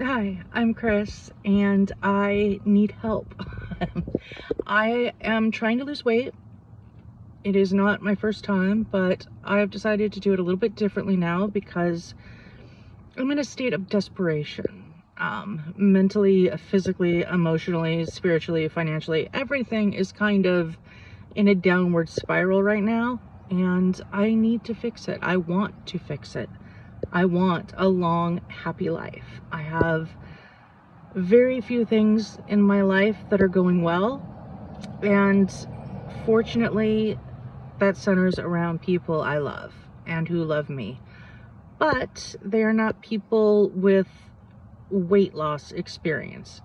Hi, I'm Chris and I need help. I am trying to lose weight. It is not my first time, but I've decided to do it a little bit differently now because I'm in a state of desperation. Mentally, physically, emotionally, spiritually, financially, everything is kind of in a downward spiral right now, and I need to fix it. I want to fix it. I want a long, happy life. I have very few things in my life that are going well, and fortunately that centers around people I love and who love me, but they are not people with weight loss experience.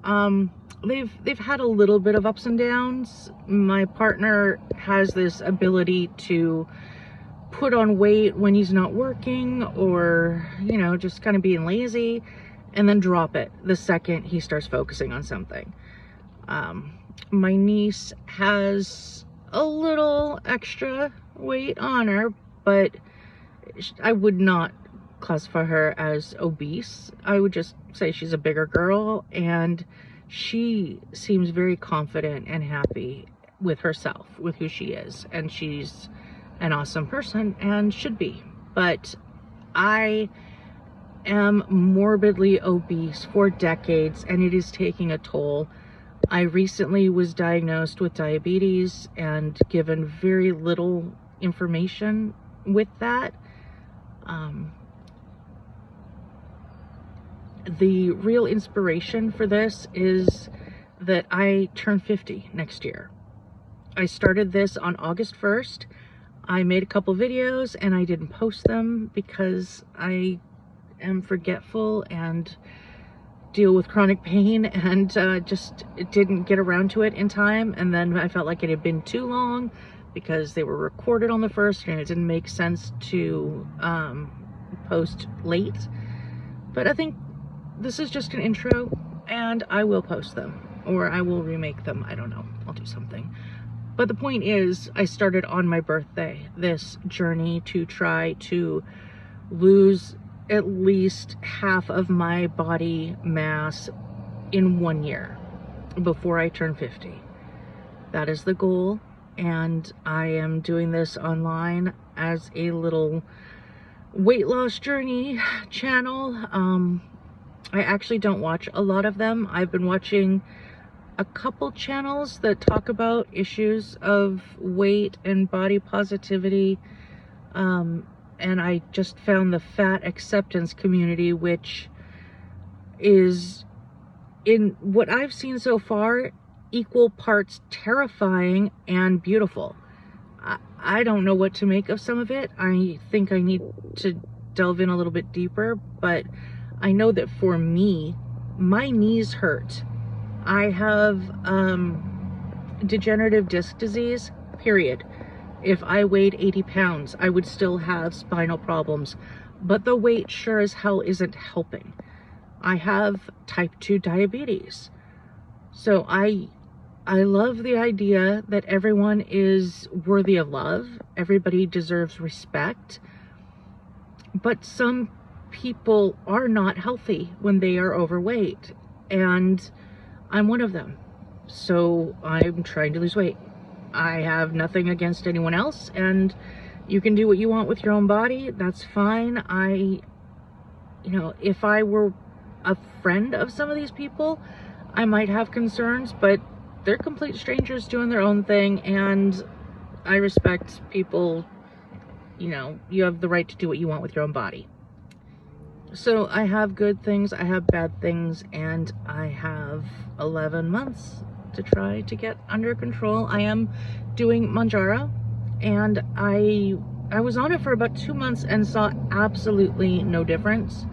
Um they've had a little bit of ups and downs. My partner has this ability to put on weight when he's not working, or just kind of being lazy, and then drop it the second he starts focusing on something. My niece has a little extra weight on her, but I would not classify her as obese. I would just say she's a bigger girl, and she seems very confident and happy with herself, with who she is, and she's an awesome person and should be. But I am morbidly obese for decades, and it is taking a toll. I recently was diagnosed with diabetes and given very little information with that. The real inspiration for this is that I turn 50 next year. I started this on August 1st. I made a couple videos and I didn't post them because I am forgetful and deal with chronic pain, and just didn't get around to it in time. And then I felt like it had been too long because they were recorded on the 1st and it didn't make sense to post late. But I think this is just an intro, and I will post them, or I will remake them. I don't know, I'll do something. But the point is, I started on my birthday this journey to try to lose at least half of my body mass in 1 year before I turn 50. That is the goal, and I am doing this online as a little weight loss journey channel. I actually don't watch a lot of them. I've been watching a couple channels that talk about issues of weight and body positivity, and I just found the fat acceptance community, which is, in what I've seen so far, equal parts terrifying and beautiful. I don't know what to make of some of it. I think I need to delve in a little bit deeper, but I know that for me, my knees hurt. I have degenerative disc disease, period. If I weighed 80 pounds, I would still have spinal problems, but the weight sure as hell isn't helping. I have type 2 diabetes. So I love the idea that everyone is worthy of love. Everybody deserves respect. But some people are not healthy when they are overweight, and I'm one of them. So I'm trying to lose weight. I have nothing against anyone else, and you can do what you want with your own body. That's fine. If I were a friend of some of these people, I might have concerns, but they're complete strangers doing their own thing, and I respect people. You have the right to do what you want with your own body. So I have good things, I have bad things, and I have 11 months to try to get under control. I am doing Mounjaro, and I was on it for about 2 months and saw absolutely no difference.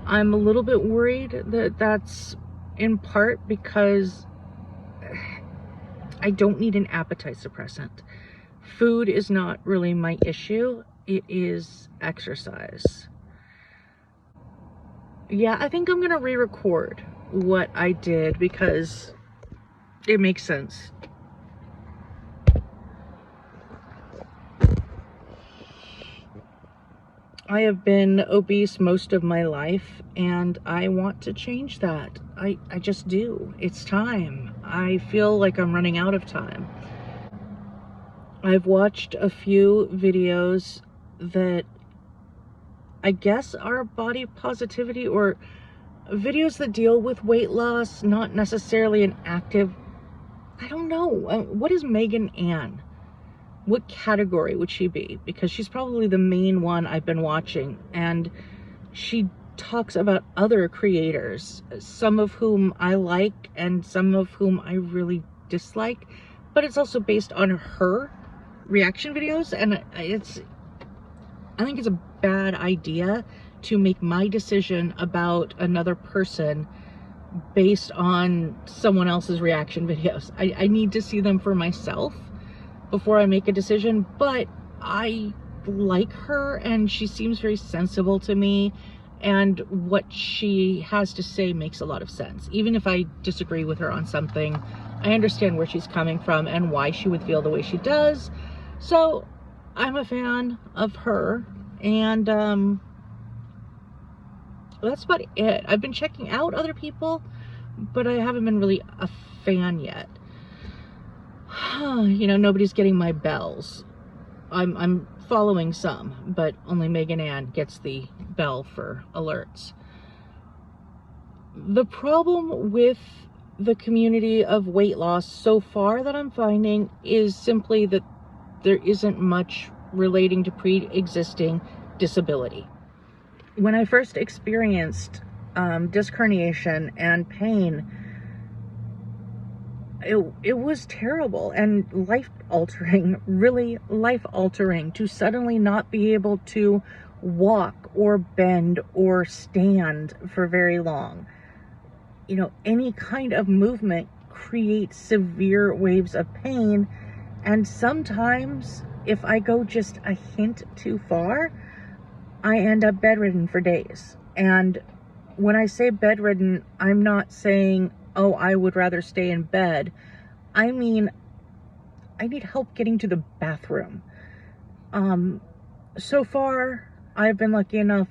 I'm a little bit worried that that's in part because I don't need an appetite suppressant. Food is not really my issue. It is exercise. Yeah, I think I'm gonna re-record what I did because it makes sense. I have been obese most of my life, and I want to change that. I just do. It's time. I feel like I'm running out of time. I've watched a few videos that I guess are body positivity, or videos that deal with weight loss, not necessarily an active, I don't know. What is Megan Ann? What category would she be? Because she's probably the main one I've been watching, and she talks about other creators, some of whom I like and some of whom I really dislike, but it's also based on her reaction videos, and I think it's a bad idea to make my decision about another person based on someone else's reaction videos. I need to see them for myself before I make a decision, but I like her and she seems very sensible to me, and what she has to say makes a lot of sense. Even if I disagree with her on something, I understand where she's coming from and why she would feel the way she does. So I'm a fan of her, and that's about it. I've been checking out other people, but I haven't been really a fan yet. You know, nobody's getting my bells. I'm following some, but only Megan Ann gets the bell for alerts. The problem with the community of weight loss so far that I'm finding is simply that there isn't much relating to pre-existing disability. When I first experienced disc herniation and pain, it was terrible and life-altering, really life-altering, to suddenly not be able to walk or bend or stand for very long. You know, any kind of movement creates severe waves of pain, and sometimes if I go just a hint too far, I end up bedridden for days. And when I say bedridden, I'm not saying, oh, I would rather stay in bed. I mean, I need help getting to the bathroom. So far, I've been lucky enough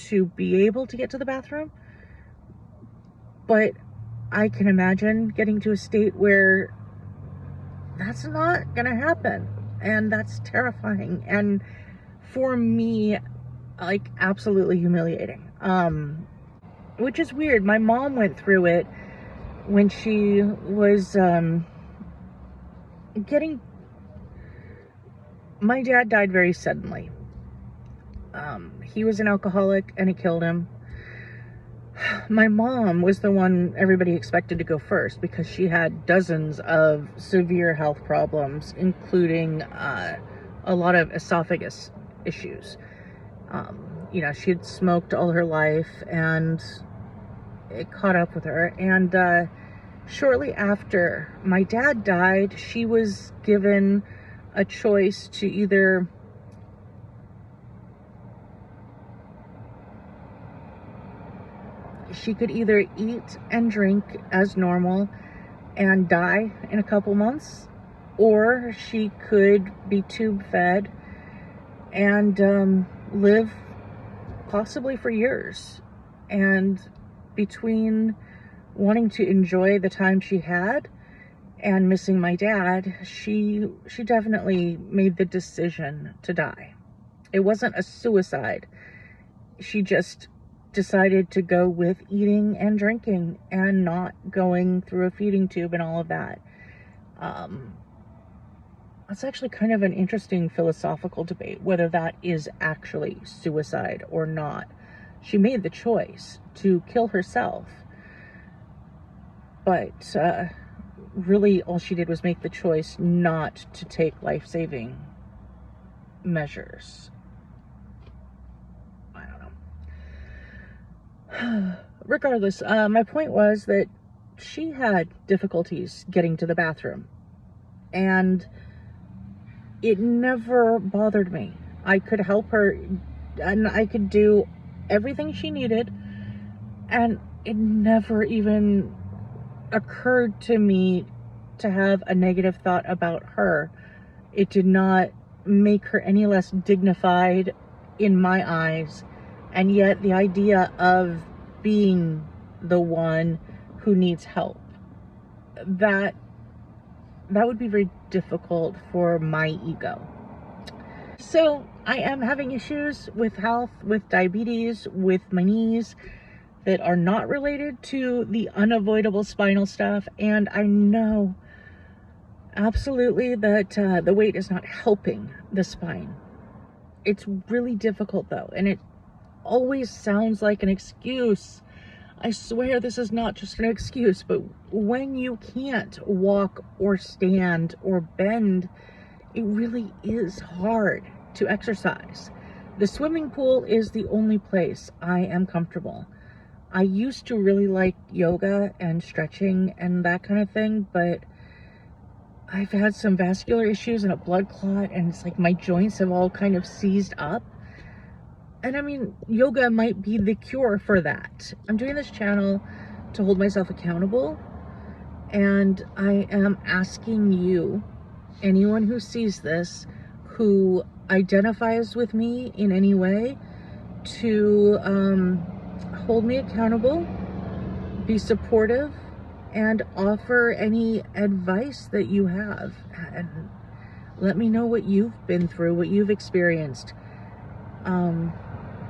to be able to get to the bathroom, but I can imagine getting to a state where that's not gonna happen, and that's terrifying, and for me, like, absolutely humiliating. Which is weird. My mom went through it when she was my dad died very suddenly. He was an alcoholic and it killed him. My mom was the one everybody expected to go first because she had dozens of severe health problems, including a lot of esophagus issues. You know, she had smoked all her life and it caught up with her. And shortly after my dad died, she was given a choice to either eat and drink as normal and die in a couple months, or she could be tube fed and live possibly for years. And between wanting to enjoy the time she had and missing my dad, she definitely made the decision to die. It wasn't a suicide. She just decided to go with eating and drinking and not going through a feeding tube and all of that. That's actually kind of an interesting philosophical debate, whether that is actually suicide or not. She made the choice to kill herself, but really all she did was make the choice not to take life-saving measures. I don't know. Regardless, my point was that she had difficulties getting to the bathroom, and it never bothered me. I could help her, and I could do everything she needed, and it never even occurred to me to have a negative thought about her. It did not make her any less dignified in my eyes, and yet the idea of being the one who needs help, that would be very difficult for my ego. So I am having issues with health, with diabetes, with my knees that are not related to the unavoidable spinal stuff. And I know absolutely that the weight is not helping the spine. It's really difficult though, and it always sounds like an excuse. I swear this is not just an excuse, but when you can't walk or stand or bend, it really is hard to exercise. The swimming pool is the only place I am comfortable. I used to really like yoga and stretching and that kind of thing, but I've had some vascular issues and a blood clot, and it's like my joints have all kind of seized up. And I mean, yoga might be the cure for that. I'm doing this channel to hold myself accountable, and I am asking you, anyone who sees this, who identifies with me in any way, to hold me accountable, be supportive, and offer any advice that you have. And let me know what you've been through, what you've experienced.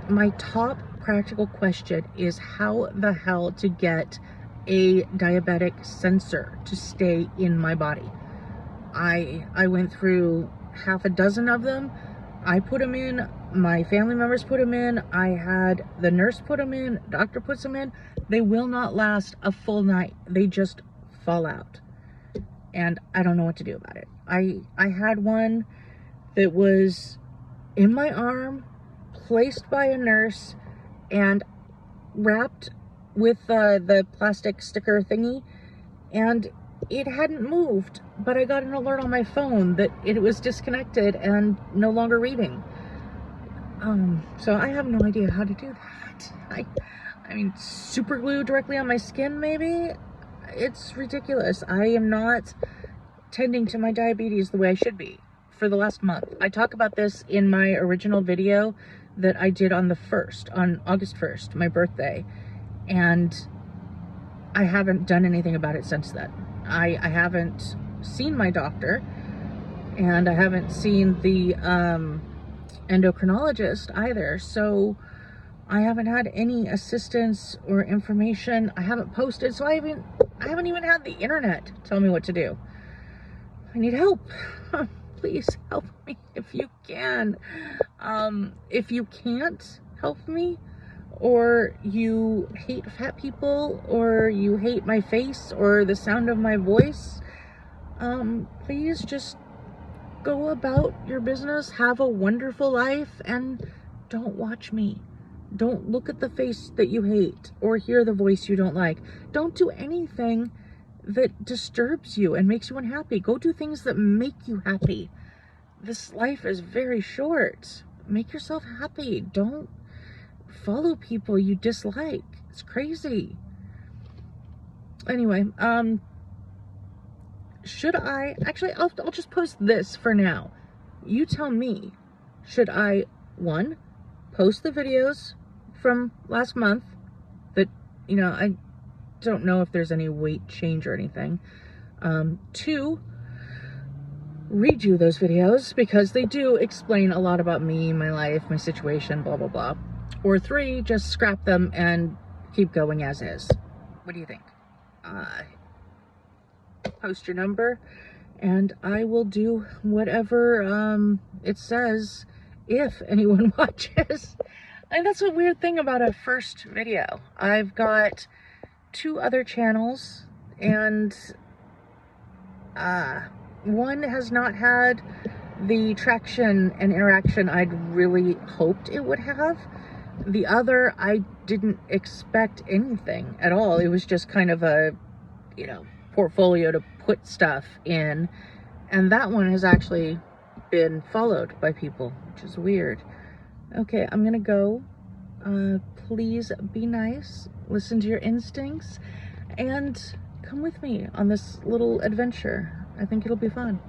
My top practical question is how the hell to get a diabetic sensor to stay in my body. I went through half a dozen of them. I put them in, my family members put them in, I had the nurse put them in, doctor puts them in. They will not last a full night. They just fall out. And I don't know what to do about it. I had one that was in my arm, placed by a nurse, and wrapped with the plastic sticker thingy, and it hadn't moved, but I got an alert on my phone that it was disconnected and no longer reading. So I have no idea how to do that. I mean, super glue directly on my skin, maybe? It's ridiculous. I am not tending to my diabetes the way I should be for the last month. I talk about this in my original video that I did on August 1st, my birthday, and I haven't done anything about it since then. I haven't seen my doctor, and I haven't seen the endocrinologist either, so I haven't had any assistance or information. I haven't posted, so I haven't even had the internet tell me what to do. I need help. Please help me if you can. If you can't help me, or you hate fat people, or you hate my face or the sound of my voice, please just go about your business, have a wonderful life, and don't watch me. Don't look at the face that you hate or hear the voice you don't like. Don't do anything that disturbs you and makes you unhappy. Go do things that make you happy. This life is very short. Make yourself happy. Don't follow people you dislike. It's crazy. Anyway, should I, actually, I'll just post this for now. You tell me, should I, 1, post the videos from last month that, you know, I don't know if there's any weight change or anything. 2, redo those videos because they do explain a lot about me, my life, my situation, blah, blah, blah. Or 3, just scrap them and keep going as is. What do you think? Post your number and I will do whatever it says if anyone watches. And that's a weird thing about a first video. I've got 2 other channels, and one has not had the traction and interaction I'd really hoped it would have. The other, I didn't expect anything at all. It was just kind of a, you know, portfolio to put stuff in. And that one has actually been followed by people, which is weird. Okay, I'm gonna go. Please be nice, listen to your instincts, and come with me on this little adventure. I think it'll be fun.